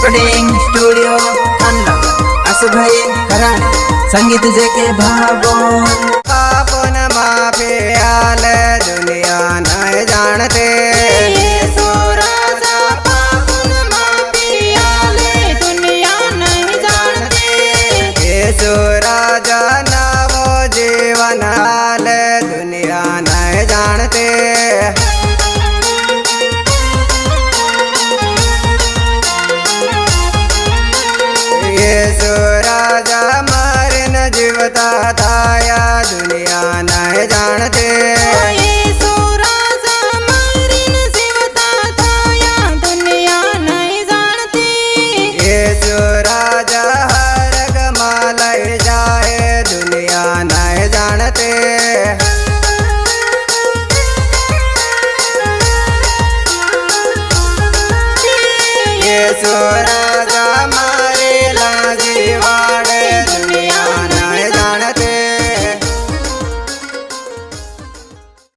recording studio खंडा असुभाई खराने संगीत जेके भागो पापन माफी आल दुनिया नहीं जानते राजा नावो जीवन हाल दुनिया नहीं जानते यीशु राजा मारे न जीवता थाया दुनिया